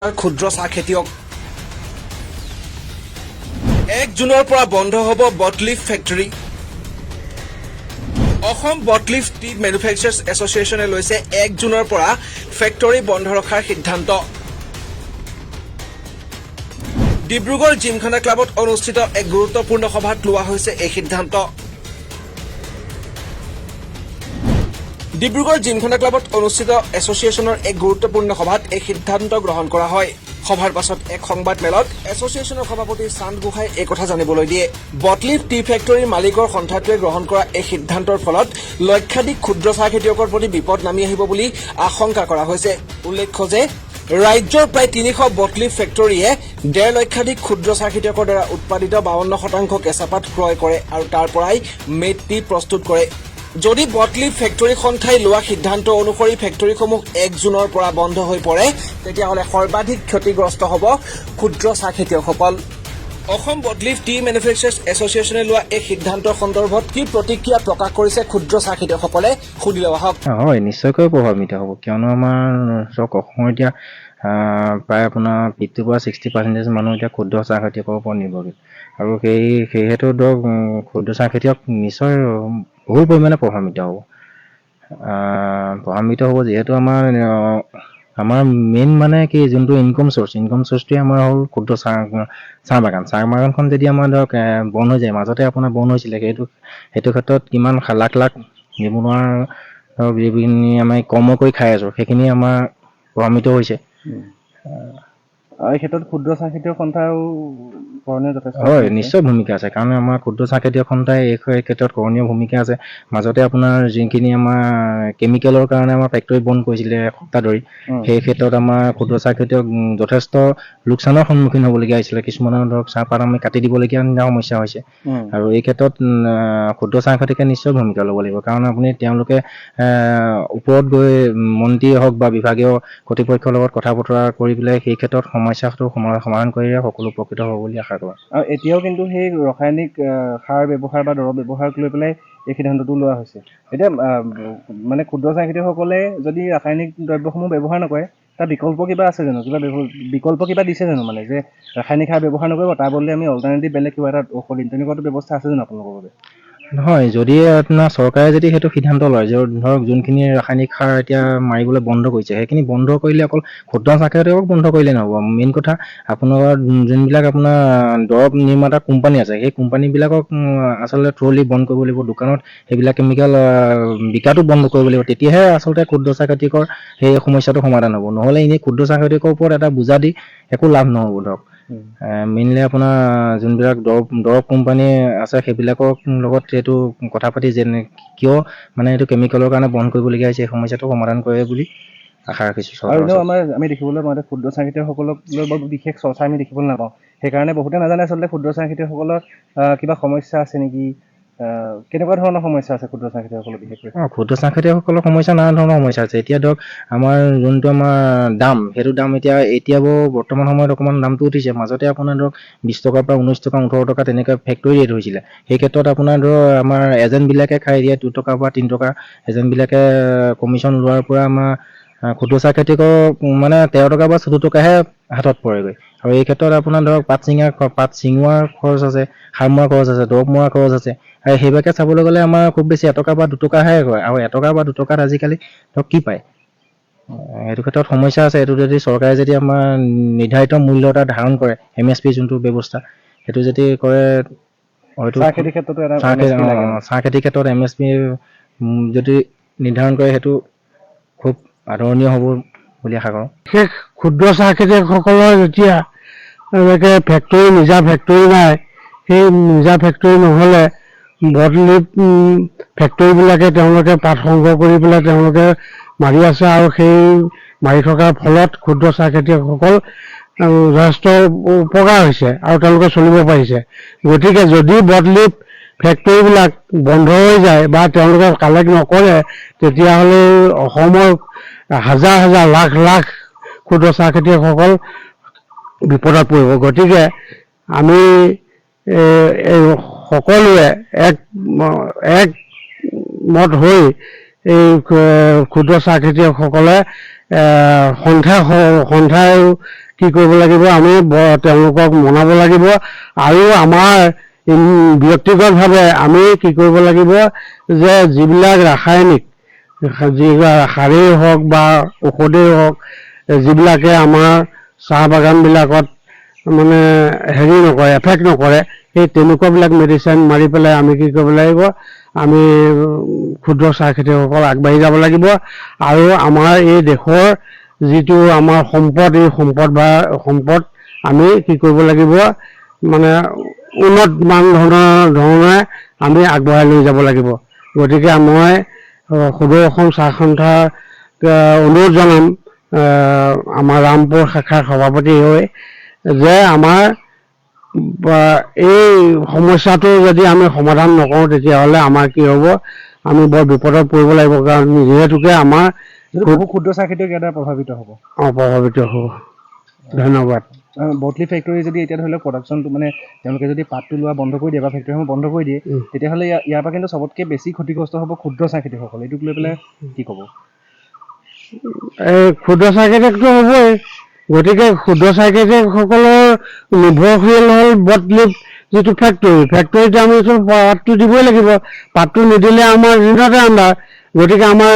ক্ষুদ্ৰ চাহ খেতিয়ক 1 জুনৰ পৰা বন্ধ হ'ব bought leaf factory Assam bought leaf tea manufacturers এছ'চিয়েশ্যনে লৈছে 1 জুনৰ পৰা ফেক্টৰী বন্ধ ৰখাৰ সিদ্ধান্ত ডিব্ৰুগড় জিমখানা ক্লাবত অনুষ্ঠিত এক গুৰুত্বপূৰ্ণ সভাত লোৱা হৈছে এই সিদ্ধান্ত ডিব্ৰুগড় জিমখানা ক্লাবত অনুষ্ঠিত এছ'চিয়েশ্যনৰ এক গুৰুত্বপূৰ্ণ সভাত এই সিদ্ধান্ত গ্ৰহণ কৰা হয় সভাৰ পাছত এক সংবাদ মেলত এছ'চিয়েশ্যনৰ সভাপতি চান্দ গোহাঁই এই কথা জানিবলৈ দিয়ে বটলিফ টি ফেক্টৰীৰ মালিকৰ সন্থাটোৱে গ্ৰহণ কৰা এই সিদ্ধান্তৰ ফলত লক্ষাধিক ক্ষুদ্ৰ চাহ খেতিয়কৰ প্ৰতি বিপদ নামি আহিব বুলি আশংকা কৰা হৈছে উল্লেখ্য যে ৰাজ্যৰ প্ৰায় 300 বটলিফ ফেক্টৰীয়ে 1.5 লক্ষাধিক ক্ষুদ্ৰ চাহ খেতিয়কৰ দ্বাৰা উৎপাদিত 52% কেঁচাপাত ক্ৰয় কৰে আৰু তাৰ পৰাই মেড টি প্ৰস্তুত কৰে যদি বটলিফ ফেক্টৰীখন ঠাই লোৱা সিদ্ধান্ত অনুসৰি ফেক্টৰীসমূহ 1 জুনৰ পৰা বন্ধ হৈ পৰে তেতিয়াহ'লে সৰ্বাধিক ক্ষতিগ্ৰস্ত হ'ব ক্ষুদ্ৰ চাহ খেতিয়কসকল অসম বটলিফ টি মেনুফেকচাৰ্ছ এছ'চিয়েশ্যনে লোৱা এই সিদ্ধান্তৰ সন্দৰ্ভত কি প্ৰতিক্ৰিয়া প্ৰকাশ কৰিছে ক্ষুদ্ৰ চাহ খেতিয়কসকলে সুধি লোৱা হওক হয় নিশ্চয়কৈ প্ৰভাৱিত হ'ব কিয়নো আমাৰ অসমৰ এতিয়া প্ৰায় আপোনাৰ 50 পৰা 60% মানুহ এতিয়া ক্ষুদ্ৰ চাহ খেতিয়কৰ ওপৰত নিৰ্ভৰশীল আৰু সেইহেতু ধৰক ক্ষুদ্ৰ চাহ খেতিয়ক নিশ্চয় বহু পৰিমাণে প্ৰভাৱিত হ'ব যিহেতু আমাৰ মেইন মানে কি যোনটো ইনকম চ'ৰ্চটোৱে আমাৰ হ'ল ক্ষুদ্ৰ চাহ বাগানখন যদি আমাৰ ধৰক বন্ধ হৈ যায় মাজতে আপোনাৰ বন্ধ হৈছিলে সেইটো ক্ষেত্ৰত কিমান লাখ লাখ নিবনুৱাৰ ধৰক যিখিনি আমি কৰ্ম কৰি খাই আছোঁ সেইখিনি আমাৰ প্ৰভাৱিত হৈছে এই ক্ষেত্ৰত ক্ষুদ্ৰ চাহ খেতিয়ক সন্থাও কৰণীয় যথেষ্ট হয় নিশ্চয় ভূমিকা আছে কাৰণ আমাৰ ক্ষুদ্ৰ চাহ খেতিয়ক সন্থাই এই ক্ষেত্ৰত কৰণীয় ভূমিকা আছে মাজতে আপোনাৰ যিখিনি আমাৰ কেমিকেলৰ কাৰণে আমাৰ ফেক্টৰী বন্ধ কৰিছিলে এসপ্তাহ ধৰি সেই ক্ষেত্ৰত আমাৰ ক্ষুদ্ৰ চাহ খেতিয়ক যথেষ্ট লোকচানৰ সন্মুখীন হ'বলগীয়া হৈছিলে কিছুমানৰ ধৰক চাহপাত আমি কাটি দিবলগীয়া সমস্যা হৈছে আৰু এই ক্ষেত্ৰত ক্ষুদ্ৰ চাহ খেতিয়কে নিশ্চয় ভূমিকা ল'ব লাগিব কাৰণ আপুনি তেওঁলোকে ওপৰত গৈ মন্ত্ৰী হওক বা বিভাগীয় কৰ্তৃপক্ষৰ লগত কথা বতৰা কৰি পেলাই সেই ক্ষেত্ৰত সমস্যাটো সমাধান কৰিলে সকলো উপকৃত হ'ব বুলি আশা কৰোঁ আৰু এতিয়াও কিন্তু সেই ৰাসায়নিক সাৰ ব্যৱহাৰ বা দৰৱ ব্যৱহাৰ লৈ পেলাই এই সিদ্ধান্তটো লোৱা হৈছে এতিয়া মানে ক্ষুদ্ৰ চাহ খেতিয়কসকলে যদি ৰাসায়নিক দ্ৰব্যসমূহ ব্যৱহাৰ নকৰে তাৰ বিকল্প কিবা আছে জানো বিকল্প কিবা দিছে জানো মানে যে ৰাসায়নিক সাৰ ব্যৱহাৰ নকৰিব তাৰ বদলি আমি অল্টাৰনেটিভ বেলেগ কিবা এটা ঔষধ তেনেকুৱাটো ব্যৱস্থা আছে জানো আপোনালোকৰ বাবে নহয় যদি আপোনাৰ চৰকাৰে যদি সেইটো সিদ্ধান্ত লয় যে ধৰক যোনখিনি ৰাসায়নিক সাৰ এতিয়া মাৰিবলৈ বন্ধ কৰিছে সেইখিনি বন্ধ কৰিলে অকল ক্ষুদ্ৰ চাহ খেতিয়কক বন্ধ কৰিলে নহ'ব মেইন কথা আপোনাৰ যোনবিলাক আপোনাৰ দৰৱ নিৰ্মাতা কোম্পানী আছে সেই কোম্পানীবিলাকক আচলতে থ্ৰুলি বন্ধ কৰিব লাগিব দোকানত সেইবিলাক কেমিকেল বিকাটো বন্ধ কৰিব লাগিব তেতিয়াহে আচলতে ক্ষুদ্ৰ চাহ খেতিয়কৰ সেই সমস্যাটো সমাধান হ'ব নহ'লে এনেই ক্ষুদ্ৰ চাহ খেতিয়কৰ ওপৰত এটা বোজা দি একো লাভ নহ'ব ধৰক মেইনলি আপোনাৰ যোনবিলাক দৰৱ কোম্পানী আছে সেইবিলাকৰ লগত এইটো কথা পাতি যেনে কিয় মানে এইটো কেমিকেলৰ কাৰণে বন্ধ কৰিবলগীয়া হৈছে এই সমস্যাটো সমাধান কৰে বুলি আশা ৰাখিছোঁ আৰু আমি দেখিবলৈ পাওঁতে ক্ষুদ্ৰ চাহ খেতিয়কসকলক লৈ বৰ বিশেষ চৰ্চা আমি দেখিবলৈ নাপাওঁ সেইকাৰণে বহুতে নাজানে আচলতে ক্ষুদ্ৰ চাহ খেতিয়কসকলৰ কিবা সমস্যা আছে নেকি কেনেকুৱা ধৰণৰ সমস্যা আছে ক্ষুদ্ৰ চাহ খেতিয়কসকলৰ বিশেষকৈ ক্ষুদ্ৰ চাহ খেতিয়কসকলৰ সমস্যা নানা ধৰণৰ সমস্যা আছে এতিয়া ধৰক আমাৰ যোনটো আমাৰ দাম সেইটো দাম এতিয়া বৰ্তমান সময়ত অকণমান দামটো উঠিছে মাজতে আপোনাৰ ধৰক 20 টকাৰ পৰা 19 টকা 18 টকা তেনেকৈ ফেক্টৰী ৰেট হৈছিলে সেই ক্ষেত্ৰত আপোনাৰ ধৰক আমাৰ এজেণ্টবিলাকে খাই দিয়ে 2 টকাৰ পৰা 3 টকা এজেণ্টবিলাকে কমিশ্যন লোৱাৰ পৰা আমাৰ ক্ষুদ্ৰ চাহ খেতিয়কৰ মানে 13 টকা বা 14 টকাহে হাতত পৰেগৈ আৰু এই ক্ষেত্ৰত আপোনাৰ ধৰক পাত ছিঙোৱাৰ খৰচ আছে সাৰ মৰা খৰচ আছে দৰৱ মৰা খৰচ আছে আৰু সেইভাগে চাবলৈ গ'লে আমাৰ খুব বেছি 1 টকা বা 2 টকাহে হয় আৰু 1 টকা বা 2 টকাত আজিকালি ধৰক কি পায় সেইটো ক্ষেত্ৰত সমস্যা আছে এইটো যদি চৰকাৰে যদি আমাৰ নিৰ্ধাৰিত মূল্য এটা ধাৰণ কৰে MSP যোনটো ব্যৱস্থা সেইটো যদি কৰে হয়তো চাহ খেতিৰ ক্ষেত্ৰতো এটা চাহ খেতিৰ ক্ষেত্ৰত MSP যদি নিৰ্ধাৰণ কৰে সেইটো খুব আদৰণীয় হ'ব বুলি আশা কৰোঁ বিশেষ ক্ষুদ্ৰ চাহ খেতিয়কসকলৰ যেতিয়া এনেকৈ নিজা ফেক্টৰী নাই সেই নিজা ফেক্টৰী নহ'লে বটলিফ ফেক্টৰীবিলাকে তেওঁলোকে পাত সংগ্ৰহ কৰি পেলাই তেওঁলোকে মাৰি আছে আৰু সেই মাৰি থকাৰ ফলত ক্ষুদ্ৰ চাহ খেতিয়কসকল যথেষ্ট উপকাৰ হৈছে আৰু তেওঁলোকে চলিব পাৰিছে গতিকে যদি বটলিফ ফেক্টৰীবিলাক বন্ধ হৈ যায় বা তেওঁলোকে কালেক্ট নকৰে তেতিয়াহ'লে অসমৰ হাজাৰ হাজাৰ লাখ লাখ ক্ষুদ্ৰ চাহ খেতিয়কসকল বিপদত পৰিব গতিকে আমি সকলোৱে একমত হৈ এই ক্ষুদ্ৰ চাহ খেতিয়কসকলে সন্থাই কি কৰিব লাগিব, আমি তেওঁলোকক মনাব লাগিব আৰু আমাৰ ব্যক্তিগতভাৱে আমি কি কৰিব লাগিব যে যিবিলাক ৰাসায়নিক সাৰেই হওক বা ঔষধেই হওক যিবিলাকে আমাৰ চাহ বাগানবিলাকত মানে হেৰি নকৰে, এফেক্ট নকৰে, সেই তেনেকুৱাবিলাক মেডিচিন মাৰি পেলাই আমি কি কৰিব লাগিব, আমি ক্ষুদ্ৰ চাহ খেতিয়কসকল আগবাঢ়ি যাব লাগিব আৰু আমাৰ এই দেশৰ যিটো আমাৰ সম্পদ, এই সম্পদ আমি কি কৰিব লাগিব, মানে উন্নত ধৰণে আমি আগবঢ়াই লৈ যাব লাগিব। গতিকে মই সদৌ অসম চাহ সন্থাক অনুৰোধ জনাম, আমাৰ ৰামপুৰ শাখাৰ সভাপতি হৈ, যে আমাৰ এই সমস্যাটো যদি আমি সমাধান নকৰোঁ তেতিয়াহ'লে আমাৰ কি হ'ব, আমি বৰ বিপদত পৰিব লাগিব। কাৰণ যিহেতুকে আমাৰ বহু ক্ষুদ্ৰ চাহ খেতিয়ক ইয়াৰ দ্বাৰা প্ৰভাৱিত হ'ব। প্ৰভাৱিত হ'ব। ধন্যবাদ। বটলি ফেক্টৰী যদি এতিয়া ধৰি লওক প্ৰডাকশ্যনটো মানে তেওঁলোকে যদি পাতটো লোৱা বন্ধ কৰি দিয়ে বা ফেক্টৰীসমূহ বন্ধ কৰি দিয়ে, তেতিয়াহ'লে ইয়াৰ পৰা কিন্তু চবতকৈ বেছি ক্ষতিগ্ৰস্ত হ'ব ক্ষুদ্ৰ চাহ খেতিয়কসকল। এইটোক লৈ পেলাই কি ক'ব? এই ক্ষুদ্ৰ চাহ খেতিয়কটো হ'বই। গতিকে ক্ষুদ্ৰ চাহ খেতিয়কসকলৰ নিৰ্ভৰশীল হ'ল বটলিফ যিটো ফেক্টৰীত আমি পাতটো দিবই লাগিব। পাতটো নিদিলে আমাৰ দিনতে আন্ধাৰ। গতিকে আমাৰ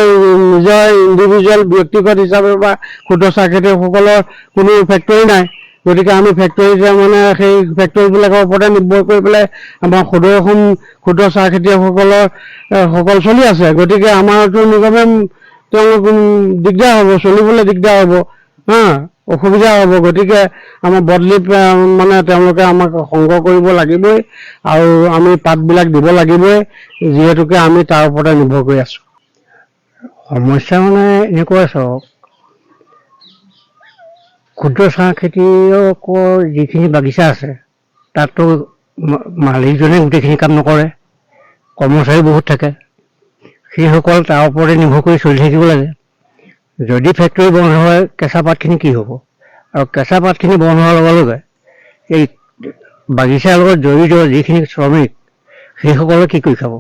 নিজৰ ইণ্ডিভিজুৱেল ব্যক্তিগত হিচাপে বা ক্ষুদ্ৰ চাহ খেতিয়কসকলৰ কোনো ফেক্টৰী নাই। গতিকে আমি ফেক্টৰীতে মানে সেই ফেক্টৰীবিলাকৰ ওপৰতে নিৰ্ভৰ কৰি পেলাই আমাৰ সদৌ অসম ক্ষুদ্ৰ চাহ খেতিয়কসকল চলি আছে। গতিকে আমাৰতো নিগমে তেওঁলোক দিগদাৰ হ'ব, চলিবলৈ দিগদাৰ হ'ব, অসুবিধা হ'ব। গতিকে আমাৰ বটলিত মানে তেওঁলোকে আমাক সংগ্ৰহ কৰিব লাগিবই আৰু আমি পাতবিলাক দিব লাগিবই, যিহেতুকে আমি তাৰ ওপৰতে নিৰ্ভৰ কৰি আছোঁ। সমস্যা মানে এনেকুৱা চাওক, ক্ষুদ্ৰ চাহ খেতিয়কৰ যিখিনি বাগিচা আছে তাততো মালিকজনে গোটেইখিনি কাম নকৰে, কৰ্মচাৰী বহুত থাকে। সেইসকল তাৰ ওপৰতে নিৰ্ভৰ কৰি চলি থাকিব লাগে। যদি ফেক্টৰী বন্ধ হয় কেঁচা পাতখিনি কি হ'ব? আৰু কেঁচা পাতখিনি বন্ধ হোৱাৰ লগে লগে এই বাগিচাৰ লগত জড়িত যিখিনি শ্ৰমিক সেইসকলে কি কৰি খাব?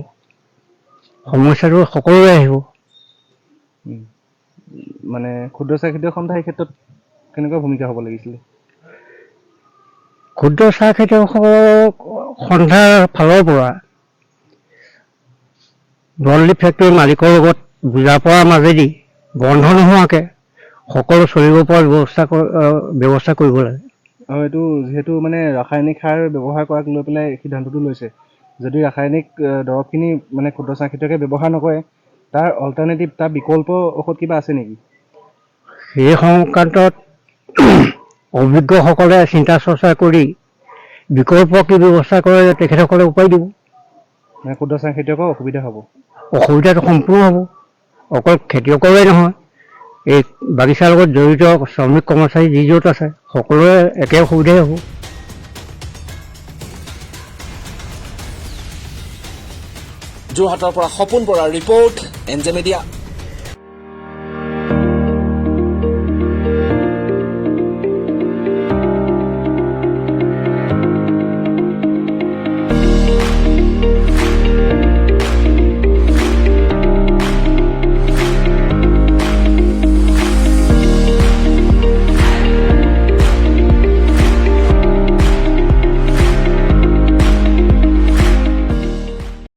সমস্যাটো সকলোৰে আহিব। মানে ক্ষুদ্ৰ চাহ খেতিয়ক সন্থা এই ক্ষেত্ৰত কেনেকুৱা ভূমিকা হ'ব লাগিছিলে? ক্ষুদ্ৰ চাহ খেতিয়কসকলক সন্থাৰ ফালৰ পৰা বটলিফ ফেক্টৰীৰ মালিকৰ লগত বুজা পৰাৰ মাজেদি বন্ধ নোহোৱাকৈ সকলো চলিব পৰা ব্যৱস্থা কৰিব লাগে। আৰু এইটো যিহেতু মানে ৰাসায়নিক সাৰ ব্যৱহাৰ কৰাক লৈ পেলাই সিদ্ধান্তটো লৈছে, যদি ৰাসায়নিক দৰৱখিনি মানে ক্ষুদ্ৰ চাহ খেতিয়কে ব্যৱহাৰ নকৰে, তাৰ অল্টাৰনেটিভ, তাৰ বিকল্প ঔষধ কিবা আছে নেকি? সেই সংক্ৰান্তত অভিজ্ঞসকলে চিন্তা চৰ্চা কৰি বিকল্প কি ব্যৱস্থা কৰে তেখেতসকলে উপায় দিব। মানে ক্ষুদ্ৰ চাহ খেতিয়কৰ অসুবিধা হ'ব? অসুবিধাটো সম্পূৰ্ণ হ'ব। অকল খেতিয়কৰে নহয়, এই বাগিচাৰ লগত জড়িত শ্ৰমিক কৰ্মচাৰী যি য'ত আছে সকলোৰে একে অসুবিধাই হ'ব। যোৰহাটৰ পৰা সপোন বৰাৰ ৰিপৰ্ট, NJ মিডিয়া।